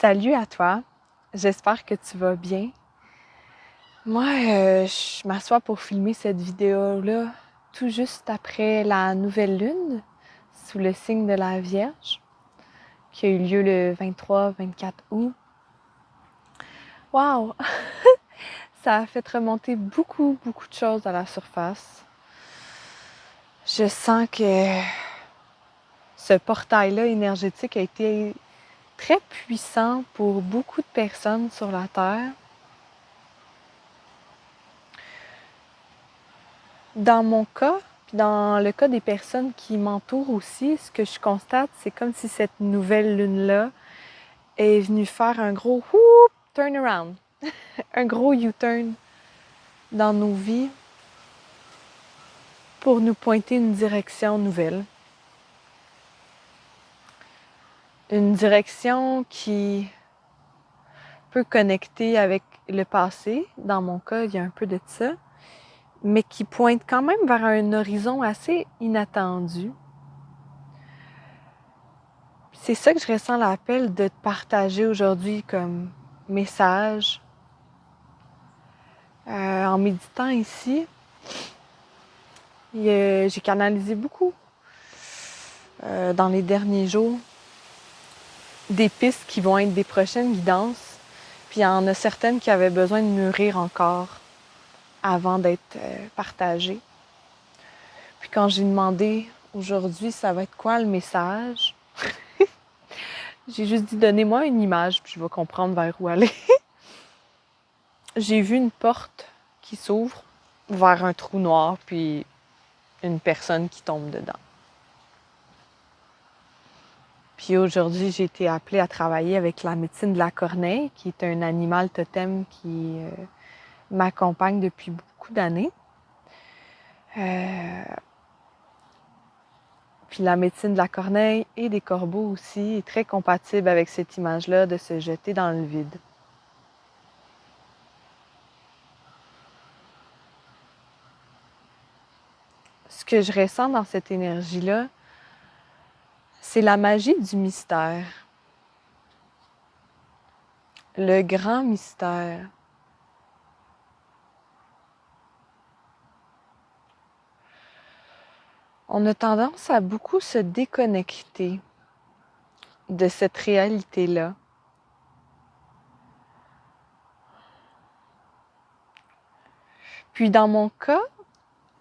Salut à toi, j'espère que tu vas bien. Moi, je m'assois pour filmer cette vidéo-là tout juste après la nouvelle lune, sous le signe de la Vierge, qui a eu lieu le 23-24 août. Wow! Ça a fait remonter beaucoup de choses à la surface. Je sens que ce portail-là énergétique a été très puissant pour beaucoup de personnes sur la Terre. Dans mon cas, puis dans le cas des personnes qui m'entourent aussi, ce que je constate, c'est comme si cette nouvelle lune-là est venue faire un gros whoop, turn around, un gros U-turn dans nos vies pour nous pointer une direction nouvelle. Une direction qui peut connecter avec le passé. Dans mon cas, il y a un peu de ça, mais qui pointe quand même vers un horizon assez inattendu. C'est ça que je ressens l'appel de te partager aujourd'hui comme message. En méditant ici, j'ai canalisé beaucoup dans les derniers jours des pistes qui vont être des prochaines guidances. Puis il y en a certaines qui avaient besoin de mûrir encore avant d'être partagées. Puis quand j'ai demandé aujourd'hui ça va être quoi le message, j'ai juste dit donnez-moi une image puis je vais comprendre vers où aller. J'ai vu une porte qui s'ouvre vers un trou noir puis une personne qui tombe dedans. Puis aujourd'hui, j'ai été appelée à travailler avec la médecine de la corneille, qui est un animal totem qui m'accompagne depuis beaucoup d'années. Puis la médecine de la corneille et des corbeaux aussi est très compatible avec cette image-là de se jeter dans le vide. Ce que je ressens dans cette énergie-là, c'est la magie du mystère. Le grand mystère. On a tendance à beaucoup se déconnecter de cette réalité-là. Puis dans mon cas,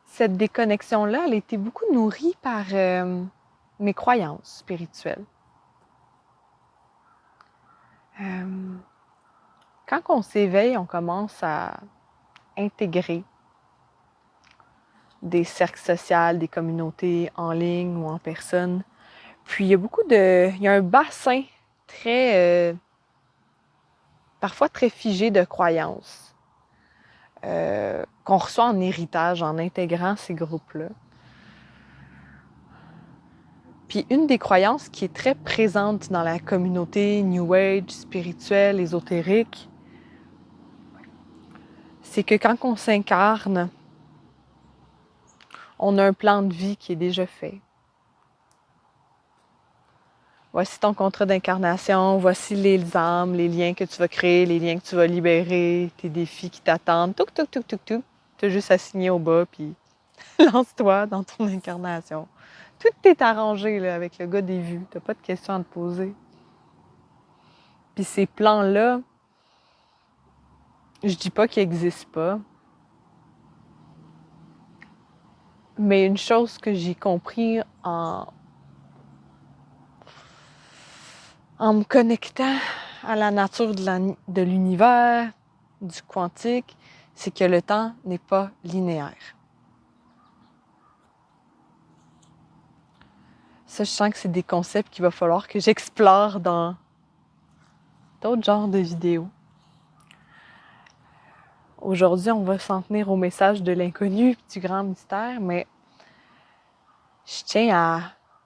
cette déconnexion-là, elle a été beaucoup nourrie par mes croyances spirituelles. Quand on s'éveille, on commence à intégrer des cercles sociaux, des communautés en ligne ou en personne. Puis il y a un bassin très, parfois très figé de croyances qu'on reçoit en héritage en intégrant ces groupes-là. Puis une des croyances qui est très présente dans la communauté New Age, spirituelle, ésotérique, c'est que quand on s'incarne, on a un plan de vie qui est déjà fait. Voici ton contrat d'incarnation, voici les âmes, les liens que tu vas créer, les liens que tu vas libérer, tes défis qui t'attendent, tout. Tu as juste à signer au bas, puis lance-toi dans ton incarnation. Tout est arrangé là, avec le gars des vues, t'as pas de questions à te poser. Puis ces plans-là, je dis pas qu'ils n'existent pas, mais une chose que j'ai compris en me connectant à la nature de l'univers, du quantique, c'est que le temps n'est pas linéaire. Ça, je sens que c'est des concepts qu'il va falloir que j'explore dans d'autres genres de vidéos. Aujourd'hui, on va s'en tenir au message de l'inconnu et du grand mystère, mais je tiens à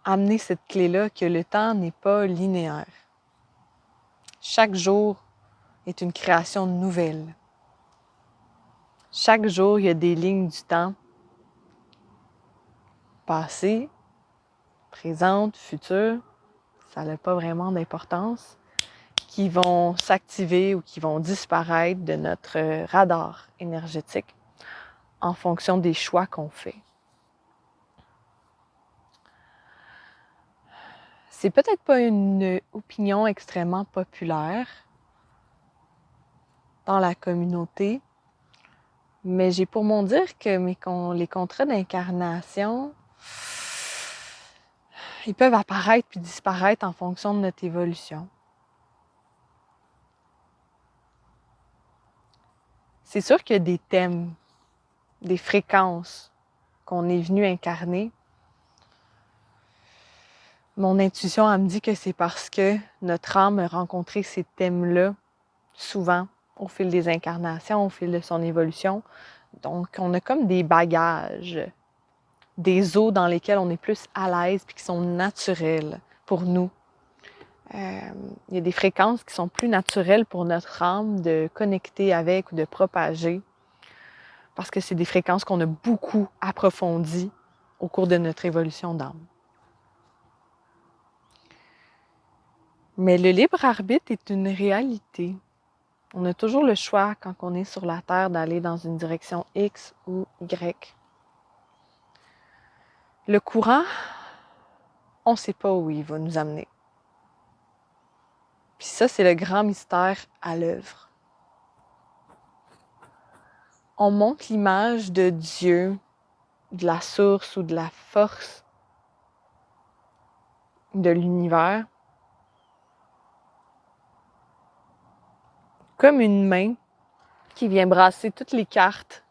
amener cette clé-là que le temps n'est pas linéaire. Chaque jour est une création nouvelle. Chaque jour, il y a des lignes du temps, passé, présente, future, ça n'a pas vraiment d'importance, qui vont s'activer ou qui vont disparaître de notre radar énergétique en fonction des choix qu'on fait. C'est peut-être pas une opinion extrêmement populaire dans la communauté, mais j'ai pour mon dire que les contrats d'incarnation, ils peuvent apparaître puis disparaître en fonction de notre évolution. C'est sûr qu'il y a des thèmes, des fréquences qu'on est venu incarner. Mon intuition, elle me dit que c'est parce que notre âme a rencontré ces thèmes-là souvent au fil des incarnations, au fil de son évolution. Donc, on a comme des bagages, des eaux dans lesquelles on est plus à l'aise puis qui sont naturelles pour nous. Il y a des fréquences qui sont plus naturelles pour notre âme de connecter avec ou de propager parce que c'est des fréquences qu'on a beaucoup approfondies au cours de notre évolution d'âme. Mais le libre arbitre est une réalité. On a toujours le choix quand on est sur la Terre d'aller dans une direction X ou Y. Le courant, on ne sait pas où il va nous amener. Puis ça, c'est le grand mystère à l'œuvre. On montre l'image de Dieu, de la source ou de la force de l'univers comme une main qui vient brasser toutes les cartes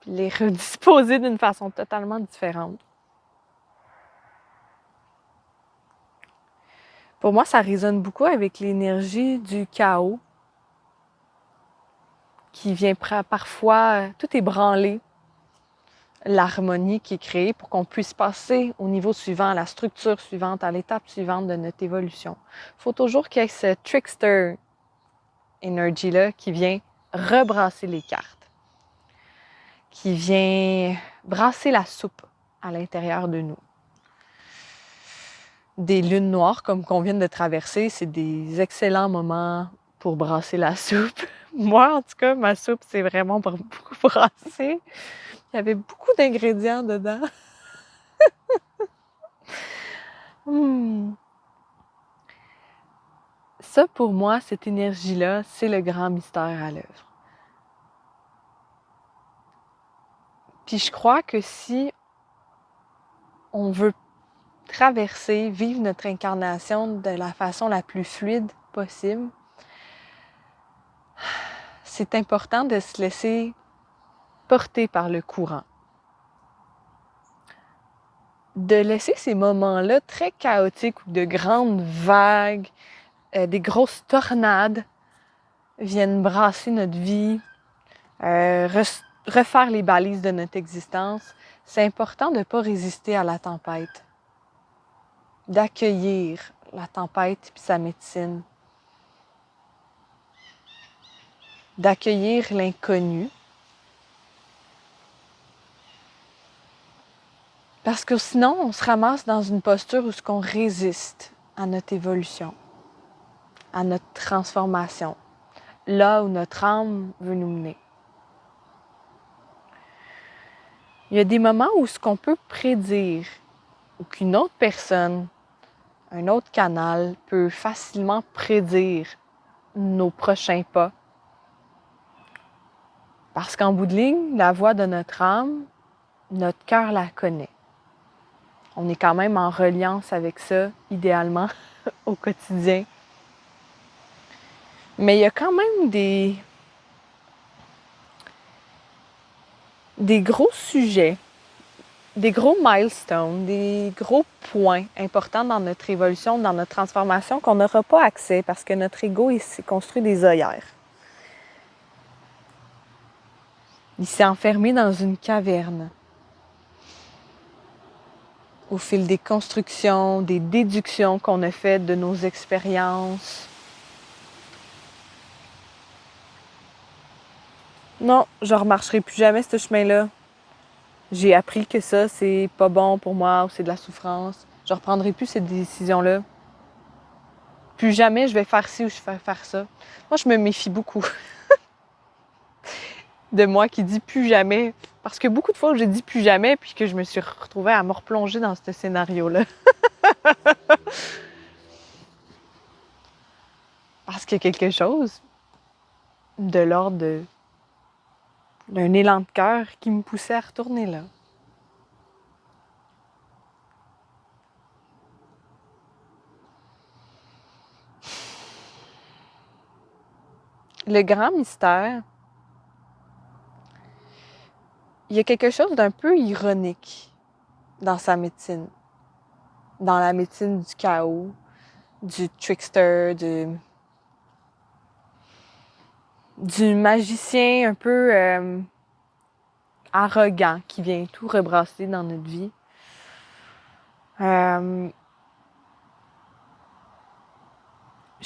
puis les redisposer d'une façon totalement différente. Pour moi, ça résonne beaucoup avec l'énergie du chaos qui vient parfois tout ébranler l'harmonie qui est créée pour qu'on puisse passer au niveau suivant, à la structure suivante, à l'étape suivante de notre évolution. Il faut toujours qu'il y ait ce trickster energy-là qui vient rebrasser les cartes, qui vient brasser la soupe à l'intérieur de nous. Des lunes noires comme qu'on vient de traverser, c'est des excellents moments pour brasser la soupe. Moi, en tout cas, ma soupe, c'est vraiment pour beaucoup brasser. Il y avait beaucoup d'ingrédients dedans. Ça, pour moi, cette énergie-là, c'est le grand mystère à l'œuvre. Puis je crois que si on veut traverser, vivre notre incarnation de la façon la plus fluide possible, c'est important de se laisser porter par le courant. De laisser ces moments-là très chaotiques où de grandes vagues, des grosses tornades viennent brasser notre vie, refaire les balises de notre existence. C'est important de ne pas résister à la tempête, d'accueillir la tempête puis sa médecine, d'accueillir l'inconnu. Parce que sinon, on se ramasse dans une posture où on résiste à notre évolution, à notre transformation, là où notre âme veut nous mener. Il y a des moments où ce qu'on peut prédire ou qu'une autre personne, un autre canal peut facilement prédire nos prochains pas. Parce qu'en bout de ligne, la voix de notre âme, notre cœur la connaît. On est quand même en reliance avec ça, idéalement, au quotidien. Mais il y a quand même des gros sujets, des gros milestones, des gros points importants dans notre évolution, dans notre transformation qu'on n'aura pas accès parce que notre ego, il s'est construit des œillères. Il s'est enfermé dans une caverne. Au fil des constructions, des déductions qu'on a faites de nos expériences. Non, je ne remarcherai plus jamais ce chemin-là. J'ai appris que ça, c'est pas bon pour moi ou c'est de la souffrance. Je ne reprendrai plus cette décision-là. plus jamais je vais faire ci ou je vais faire ça. Moi, je me méfie beaucoup de moi qui dit plus jamais. Parce que beaucoup de fois, j'ai dit plus jamais, puis que je me suis retrouvée à me replonger dans ce scénario-là. Parce qu'il y a quelque chose de l'ordre d'un élan de cœur qui me poussait à retourner là. Le grand mystère, il y a quelque chose d'un peu ironique dans sa médecine. Dans la médecine du chaos, du trickster, du magicien un peu arrogant qui vient tout rebrasser dans notre vie. Je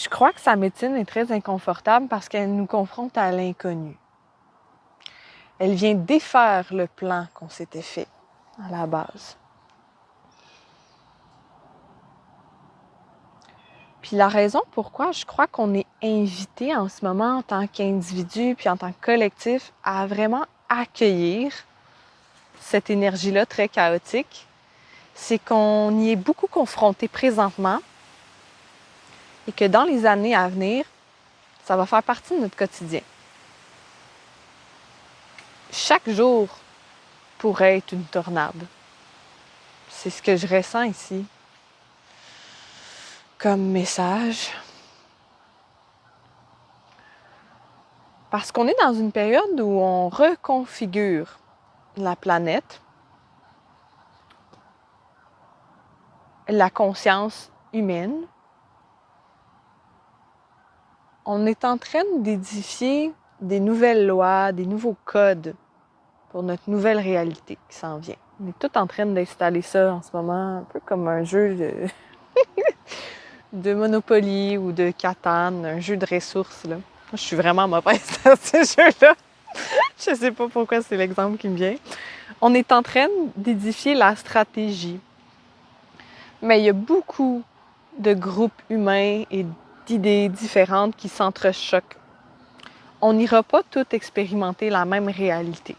crois que sa médecine est très inconfortable parce qu'elle nous confronte à l'inconnu. Elle vient défaire le plan qu'on s'était fait à la base. Puis la raison pourquoi je crois qu'on est invité en ce moment en tant qu'individu puis en tant que collectif à vraiment accueillir cette énergie-là très chaotique, c'est qu'on y est beaucoup confronté présentement et que dans les années à venir, ça va faire partie de notre quotidien. Chaque jour pourrait être une tornade. C'est ce que je ressens ici comme message. Parce qu'on est dans une période où on reconfigure la planète, la conscience humaine. On est en train d'édifier des nouvelles lois, des nouveaux codes pour notre nouvelle réalité qui s'en vient. On est tout en train d'installer ça en ce moment, un peu comme un jeu de Monopoly ou de Catan, un jeu de ressources, là. Moi, je suis vraiment mauvaise dans ces jeux-là. Je sais pas pourquoi c'est l'exemple qui me vient. On est en train d'édifier la stratégie. Mais il y a beaucoup de groupes humains et d'idées différentes qui s'entrechoquent. On n'ira pas tout expérimenter la même réalité.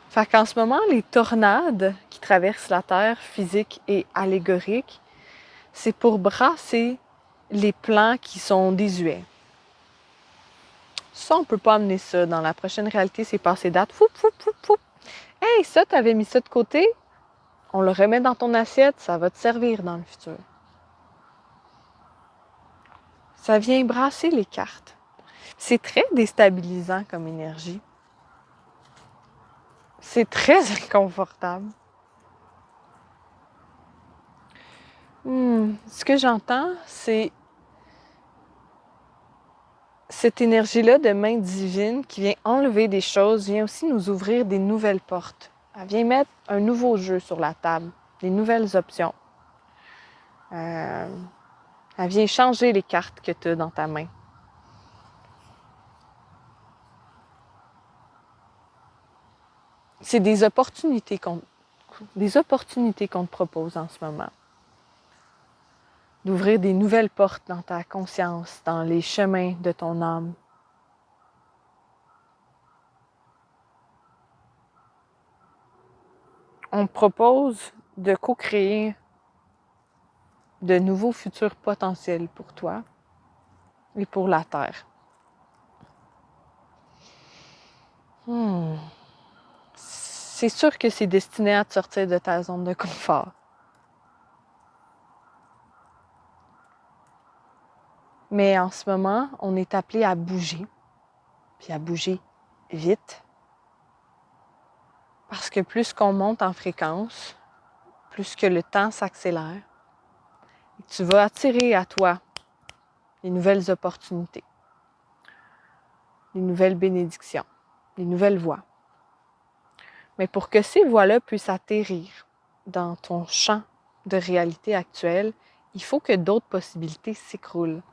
Fait qu'en ce moment, les tornades qui traversent la Terre, physiques et allégoriques, c'est pour brasser les plans qui sont désuets. Ça, on peut pas amener ça. Dans la prochaine réalité, c'est passé date. Foup, foup, foup, foup. Hey, ça, t'avais mis ça de côté? On le remet dans ton assiette, ça va te servir dans le futur. Ça vient brasser les cartes. C'est très déstabilisant comme énergie. C'est très inconfortable. Ce que j'entends, c'est cette énergie-là de main divine qui vient enlever des choses, vient aussi nous ouvrir des nouvelles portes. Elle vient mettre un nouveau jeu sur la table, des nouvelles options. Elle vient changer les cartes que tu as dans ta main. C'est des opportunités qu'on te propose en ce moment. D'ouvrir des nouvelles portes dans ta conscience, dans les chemins de ton âme. On te propose de co-créer de nouveaux futurs potentiels pour toi et pour la Terre. C'est sûr que c'est destiné à te sortir de ta zone de confort. Mais en ce moment, on est appelé à bouger, puis à bouger vite. Parce que plus qu'on monte en fréquence, plus que le temps s'accélère, tu vas attirer à toi les nouvelles opportunités, les nouvelles bénédictions, les nouvelles voies. Mais pour que ces voies-là puissent atterrir dans ton champ de réalité actuelle, il faut que d'autres possibilités s'écroulent.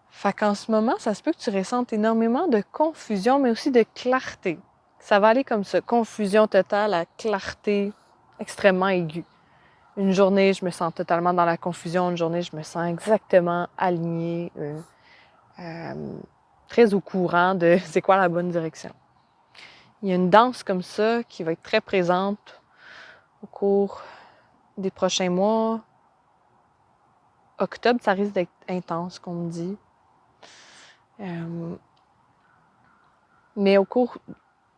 Fait qu'en ce moment, ça se peut que tu ressentes énormément de confusion, mais aussi de clarté. Ça va aller comme ça, confusion totale à clarté extrêmement aiguë. Une journée, je me sens totalement dans la confusion. Une journée, je me sens exactement alignée, très au courant de c'est quoi la bonne direction. Il y a une danse comme ça qui va être très présente au cours des prochains mois. Octobre, ça risque d'être intense, qu'on me dit. Mais au cours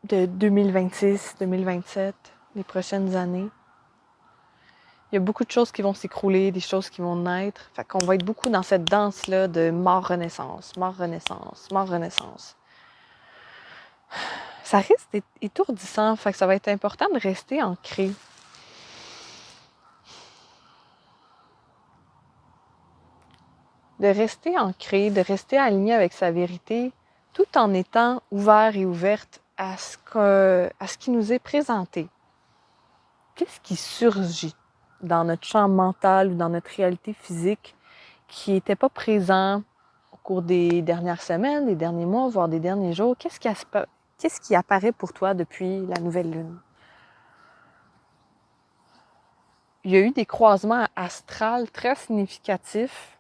de 2026, 2027, les prochaines années, il y a beaucoup de choses qui vont s'écrouler, des choses qui vont naître. Fait qu'on va être beaucoup dans cette danse-là de mort-renaissance, mort-renaissance, mort-renaissance. Ça risque d'être étourdissant, fait que ça va être important de rester ancré. De rester ancré, de rester aligné avec sa vérité, tout en étant ouvert et ouverte à ce qui nous est présenté. Qu'est-ce qui surgit dans notre champ mental ou dans notre réalité physique qui n'était pas présent au cours des dernières semaines, des derniers mois, voire des derniers jours? Qu'est-ce qui apparaît pour toi depuis la nouvelle lune? Il y a eu des croisements astrales très significatifs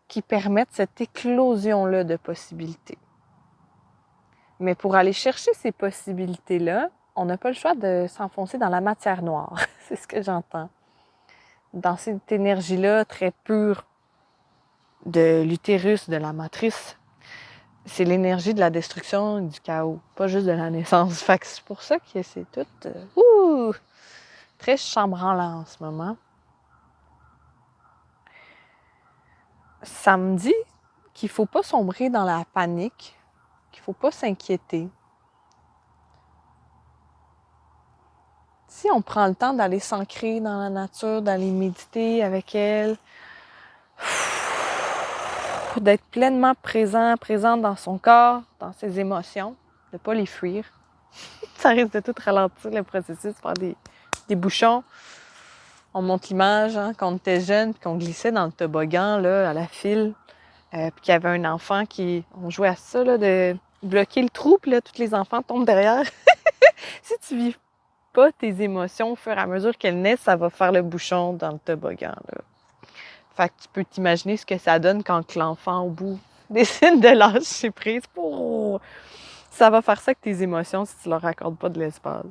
qui permettent cette éclosion-là de possibilités. Mais pour aller chercher ces possibilités-là, on n'a pas le choix de s'enfoncer dans la matière noire. C'est ce que j'entends. Dans cette énergie-là très pure de l'utérus, de la matrice, c'est l'énergie de la destruction et du chaos, pas juste de la naissance. Fait que c'est pour ça que c'est tout très chambranlant en ce moment. Ça me dit qu'il ne faut pas sombrer dans la panique, qu'il ne faut pas s'inquiéter. Si on prend le temps d'aller s'ancrer dans la nature, d'aller méditer avec elle, d'être pleinement présente dans son corps, dans ses émotions, de ne pas les fuir. Ça risque de tout ralentir le processus, faire des bouchons. On montre l'image quand on était jeune, puis qu'on glissait dans le toboggan là, à la file, puis qu'il y avait un enfant on jouait à ça, là, de bloquer le trou, puis là, tous les enfants tombent derrière. Si tu vis pas tes émotions au fur et à mesure qu'elles naissent, ça va faire le bouchon dans le toboggan, là. Fait que tu peux t'imaginer ce que ça donne quand l'enfant, au bout, décide de lâcher prise. Ça va faire ça avec tes émotions si tu leur accordes pas de l'espace.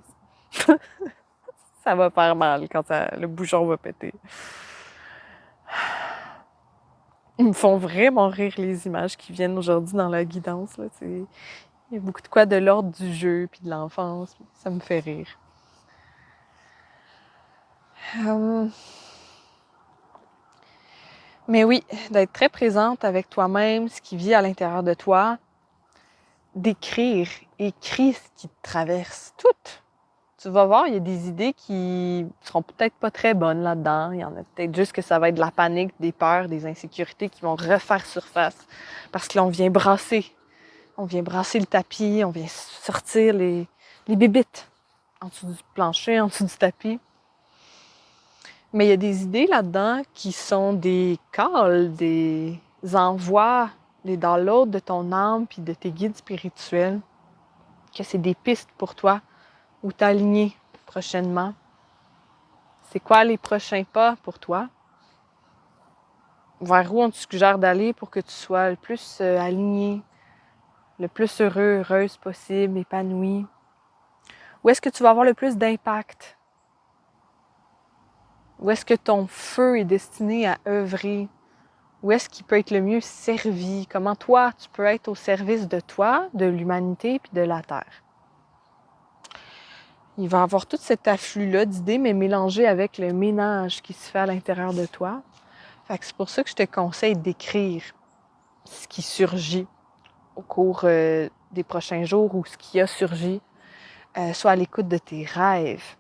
Ça va faire mal quand le bouchon va péter. Ils me font vraiment rire les images qui viennent aujourd'hui dans la guidance. Là. Il y a beaucoup de quoi de l'ordre du jeu puis de l'enfance. Ça me fait rire. Mais oui, d'être très présente avec toi-même, ce qui vit à l'intérieur de toi, d'écrire, écris ce qui te traverse, tout. Tu vas voir, il y a des idées qui seront peut-être pas très bonnes là-dedans. Il y en a peut-être juste que ça va être de la panique, des peurs, des insécurités qui vont refaire surface. Parce que là, on vient brasser. On vient brasser le tapis, on vient sortir les bébites en dessous du plancher, en dessous du tapis. Mais il y a des idées là-dedans qui sont des calls, des envois, des downloads de ton âme puis de tes guides spirituels. Que c'est des pistes pour toi où t'aligner prochainement. C'est quoi les prochains pas pour toi? Vers où on te suggère d'aller pour que tu sois le plus aligné, le plus heureux, heureuse possible, épanoui? Où est-ce que tu vas avoir le plus d'impact? Où est-ce que ton feu est destiné à œuvrer? Où est-ce qu'il peut être le mieux servi? Comment toi, tu peux être au service de toi, de l'humanité puis de la Terre? Il va y avoir tout cet afflux-là d'idées, mais mélangé avec le ménage qui se fait à l'intérieur de toi. Fait que c'est pour ça que je te conseille d'écrire ce qui surgit au cours des prochains jours ou ce qui a surgi. Sois à l'écoute de tes rêves.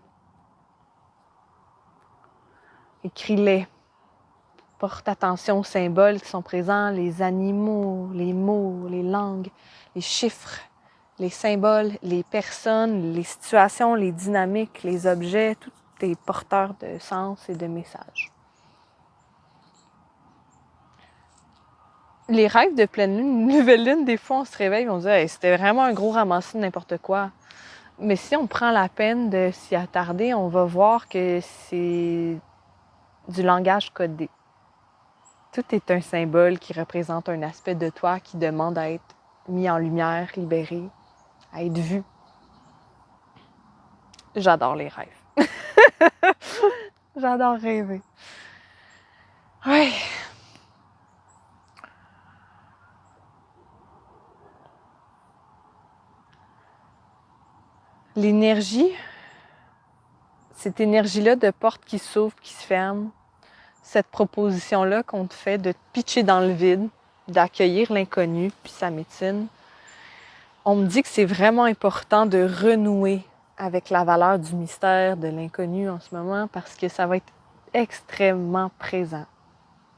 Écris-les. Porte attention aux symboles qui sont présents, les animaux, les mots, les langues, les chiffres, les symboles, les personnes, les situations, les dynamiques, les objets, tout est porteur de sens et de messages. Les rêves de pleine lune, nouvelle lune, des fois on se réveille et on se dit hey, c'était vraiment un gros ramassis de n'importe quoi. Mais si on prend la peine de s'y attarder, on va voir que c'est du langage codé. Tout est un symbole qui représente un aspect de toi qui demande à être mis en lumière, libéré, à être vu. J'adore les rêves. J'adore rêver. Ouais. L'énergie, cette énergie-là de porte qui s'ouvre, qui se ferme, cette proposition-là qu'on te fait de te pitcher dans le vide, d'accueillir l'inconnu, puis sa médecine, on me dit que c'est vraiment important de renouer avec la valeur du mystère, de l'inconnu en ce moment, parce que ça va être extrêmement présent,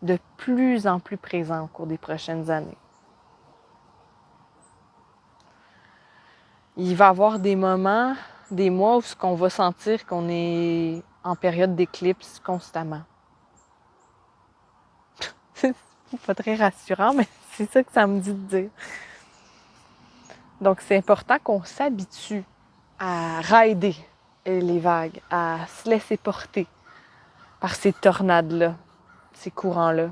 de plus en plus présent au cours des prochaines années. Il va y avoir des moments, des mois où on va sentir qu'on est en période d'éclipse constamment. C'est pas très rassurant, mais c'est ça que ça me dit de dire. Donc, c'est important qu'on s'habitue à rider les vagues, à se laisser porter par ces tornades-là, ces courants-là.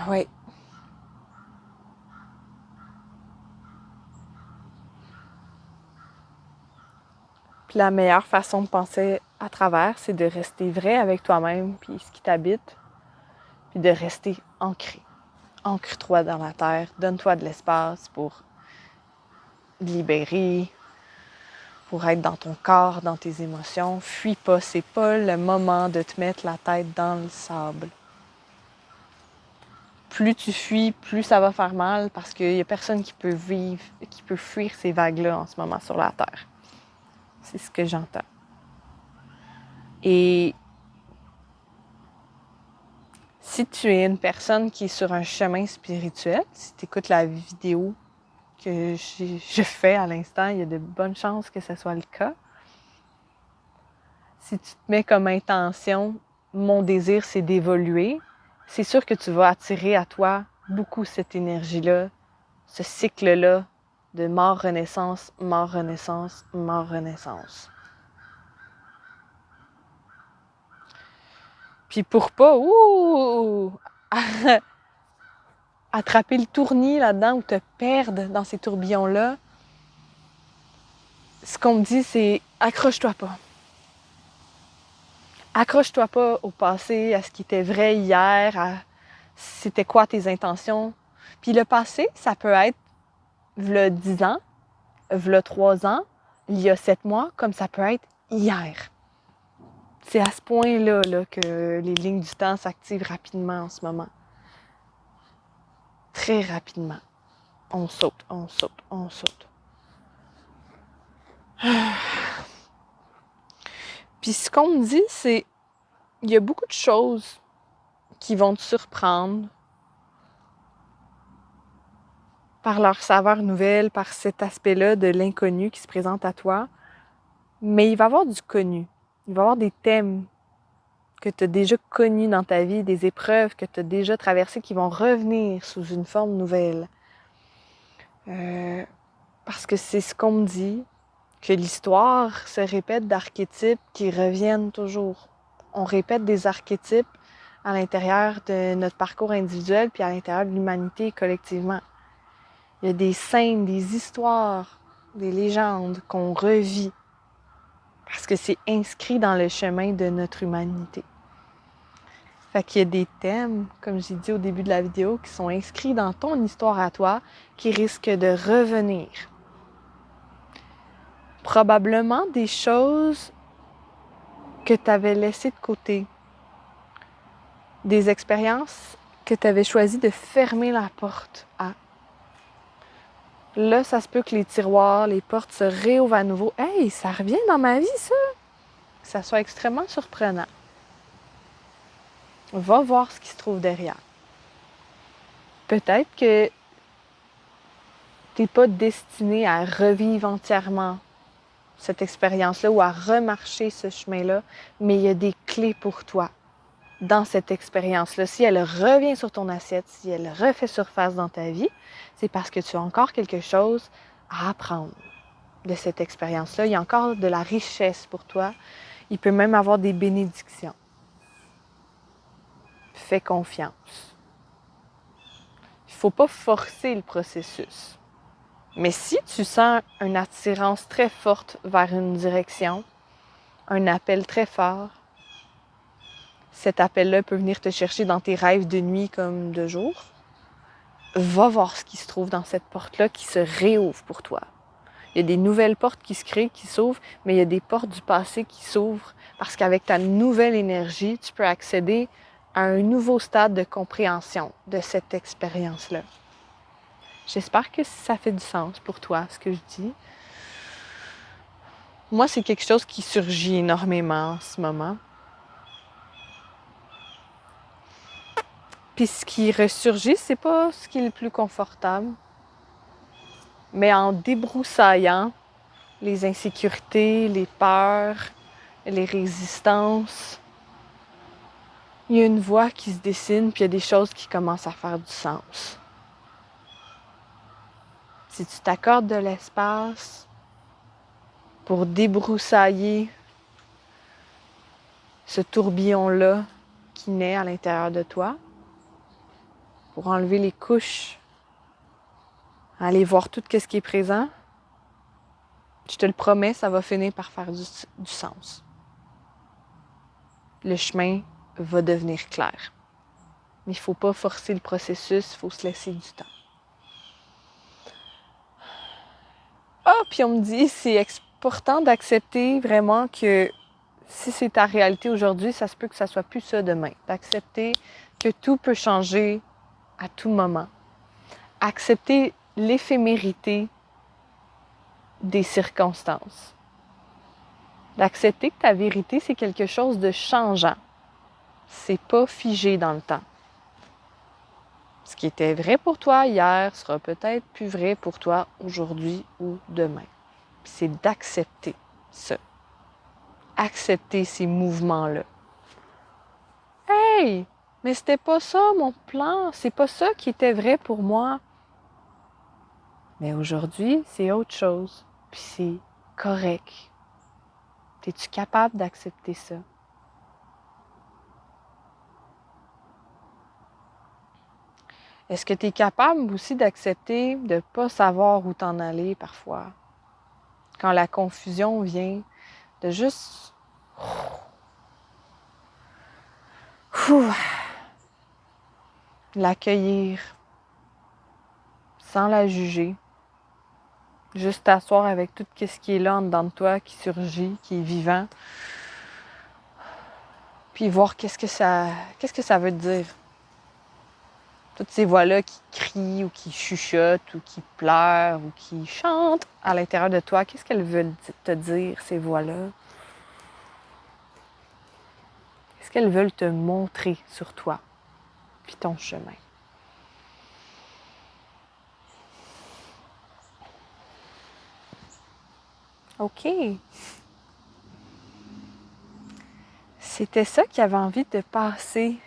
Oui. Puis la meilleure façon de penser à travers, c'est de rester vrai avec toi-même, puis ce qui t'habite, puis de rester ancré. Ancre-toi dans la terre, donne-toi de l'espace pour libérer, pour être dans ton corps, dans tes émotions. Fuis pas, c'est pas le moment de te mettre la tête dans le sable. Plus tu fuis, plus ça va faire mal parce qu'il y a personne qui peut vivre, qui peut fuir ces vagues-là en ce moment sur la terre. C'est ce que j'entends. Et si tu es une personne qui est sur un chemin spirituel, si tu écoutes la vidéo que je fais à l'instant, il y a de bonnes chances que ce soit le cas. Si tu te mets comme intention, mon désir, c'est d'évoluer, c'est sûr que tu vas attirer à toi beaucoup cette énergie-là, ce cycle-là de mort-renaissance, mort-renaissance, mort-renaissance. Puis pour pas attraper le tournis là-dedans ou te perdre dans ces tourbillons-là, ce qu'on me dit, c'est accroche-toi pas. Accroche-toi pas au passé, à ce qui était vrai hier, à c'était quoi tes intentions. Puis le passé, ça peut être v'là 10 ans, v'là 3 ans, il y a 7 mois, comme ça peut être hier. C'est à ce point-là là, que les lignes du temps s'activent rapidement en ce moment. Très rapidement. On saute, on saute, on saute. Puis ce qu'on me dit, c'est il y a beaucoup de choses qui vont te surprendre par leur saveur nouvelle, par cet aspect-là de l'inconnu qui se présente à toi. Mais il va y avoir du connu. Il va y avoir des thèmes que tu as déjà connus dans ta vie, des épreuves que tu as déjà traversées qui vont revenir sous une forme nouvelle. Parce que c'est ce qu'on me dit, que l'histoire se répète d'archétypes qui reviennent toujours. On répète des archétypes à l'intérieur de notre parcours individuel puis à l'intérieur de l'humanité collectivement. Il y a des scènes, des histoires, des légendes qu'on revit parce que c'est inscrit dans le chemin de notre humanité. Fait qu'il y a des thèmes, comme j'ai dit au début de la vidéo, qui sont inscrits dans ton histoire à toi, qui risquent de revenir. Probablement des choses que tu avais laissées de côté. Des expériences que tu avais choisi de fermer la porte à. Là, ça se peut que les tiroirs, les portes se réouvrent à nouveau. Hey, ça revient dans ma vie, ça! Que ça soit extrêmement surprenant. Va voir ce qui se trouve derrière. Peut-être que tu n'es pas destiné à revivre entièrement cette expérience-là ou à remarcher ce chemin-là, mais il y a des clés pour toi dans cette expérience-là. Si elle revient sur ton assiette, si elle refait surface dans ta vie, c'est parce que tu as encore quelque chose à apprendre de cette expérience-là. Il y a encore de la richesse pour toi. Il peut même avoir des bénédictions. Fais confiance. Il ne faut pas forcer le processus. Mais si tu sens une attirance très forte vers une direction, un appel très fort, cet appel-là peut venir te chercher dans tes rêves de nuit comme de jour. Va voir ce qui se trouve dans cette porte-là qui se réouvre pour toi. Il y a des nouvelles portes qui se créent, qui s'ouvrent, mais il y a des portes du passé qui s'ouvrent parce qu'avec ta nouvelle énergie, tu peux accéder à un nouveau stade de compréhension de cette expérience-là. J'espère que ça fait du sens pour toi, ce que je dis. Moi, c'est quelque chose qui surgit énormément en ce moment. Puis ce qui ressurgit, c'est pas ce qui est le plus confortable. Mais en débroussaillant les insécurités, les peurs, les résistances, il y a une voie qui se dessine, puis il y a des choses qui commencent à faire du sens. Si tu t'accordes de l'espace pour débroussailler ce tourbillon-là qui naît à l'intérieur de toi, pour enlever les couches, aller voir tout ce qui est présent, je te le promets, ça va finir par faire du sens. Le chemin va devenir clair. Mais il ne faut pas forcer le processus, il faut se laisser du temps. Puis on me dit, c'est important d'accepter vraiment que si c'est ta réalité aujourd'hui, ça se peut que ça soit plus ça demain. D'accepter que tout peut changer à tout moment. Accepter l'éphémérité des circonstances. D'accepter que ta vérité, c'est quelque chose de changeant. C'est pas figé dans le temps. Ce qui était vrai pour toi hier sera peut-être plus vrai pour toi aujourd'hui ou demain. Puis c'est d'accepter ça. Accepter ces mouvements-là. Hey! Mais c'était pas ça mon plan. C'est pas ça qui était vrai pour moi. Mais aujourd'hui, c'est autre chose. Puis c'est correct. Es-tu capable d'accepter ça? Est-ce que tu es capable aussi d'accepter de ne pas savoir où t'en aller parfois? Quand la confusion vient, de juste l'accueillir sans la juger. Juste t'asseoir avec tout ce qui est là en dedans de toi, qui surgit, qui est vivant. Puis voir qu'est-ce que ça veut te dire. Toutes ces voix-là qui crient ou qui chuchotent ou qui pleurent ou qui chantent à l'intérieur de toi, qu'est-ce qu'elles veulent te dire, ces voix-là? Qu'est-ce qu'elles veulent te montrer sur toi puis ton chemin? OK. C'était ça qu'il avait envie de passer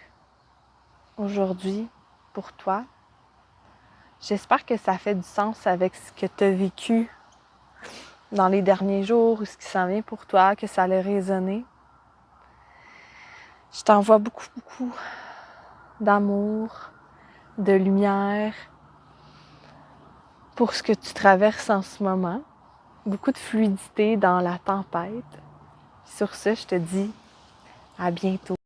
aujourd'hui pour toi. J'espère que ça fait du sens avec ce que tu as vécu dans les derniers jours ou ce qui s'en vient pour toi, que ça allait résonner. Je t'envoie beaucoup, beaucoup d'amour, de lumière pour ce que tu traverses en ce moment. Beaucoup de fluidité dans la tempête. Sur ce, je te dis à bientôt.